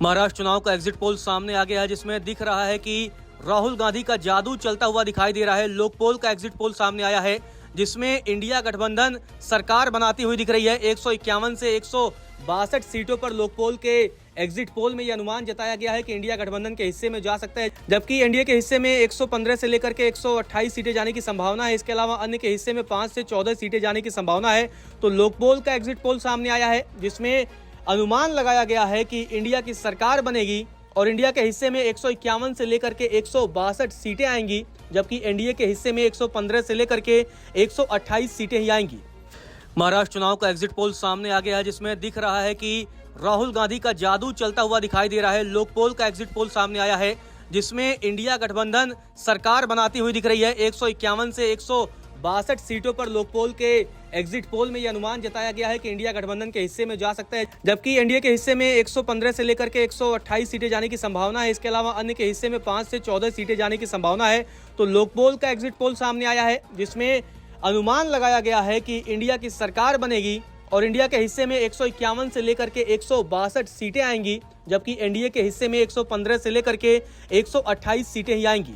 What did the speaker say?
महाराष्ट्र चुनाव का exit poll सामने आ गया है, जिसमें दिख रहा है कि राहुल गांधी का जादू चलता हुआ दिखाई दे रहा है। लोक पोल का एग्जिट पोल सामने आया है, जिसमें इंडिया गठबंधन सरकार बनाती हुई दिख रही है। 151 से 162 सीटों पर लोक पोल के एग्जिट पोल में यह अनुमान जताया गया है कि इंडिया गठबंधन के हिस्से में जा सकता है, जबकि एनडीए के हिस्से में 115 से लेकर के 128 सीटें जाने की संभावना है। इसके अलावा अन्य के हिस्से में 5 से 14 सीटें जाने की संभावना है। तो लोक पोल का एग्जिट पोल सामने आया है, जिसमें अनुमान लगाया गया है कि इंडिया की सरकार बनेगी और इंडिया के हिस्से में 151 से लेकर के 162 सीटें आएंगी, जबकि एनडीए के हिस्से में 115 से लेकर के 128 सीटें ही आएंगी। महाराष्ट्र चुनाव का एग्जिट पोल सामने आ गया है, जिसमें दिख रहा है कि राहुल गांधी का जादू चलता हुआ दिखाई दे रहा है। लोक पोल का एग्जिट पोल सामने आया है, जिसमें इंडिया गठबंधन सरकार बनाती हुई दिख रही है। 151 से 162 सीटों पर लोक पोल के एग्जिट पोल में यह अनुमान जताया गया है कि इंडिया गठबंधन के हिस्से में जा सकता है, जबकि एनडीए के हिस्से में 115 से लेकर के 128 सीटें जाने की संभावना है। इसके अलावा अन्य के हिस्से में 5 से 14 सीटें जाने की संभावना है। तो लोक पोल का एग्जिट पोल सामने आया है, जिसमें अनुमान लगाया गया है कि इंडिया की सरकार बनेगी और इंडिया के हिस्से में 151 से लेकर के 162 सीटें आएंगी, जबकि एनडीए के हिस्से में 115 से लेकर के 128 सीटें ही आएंगी।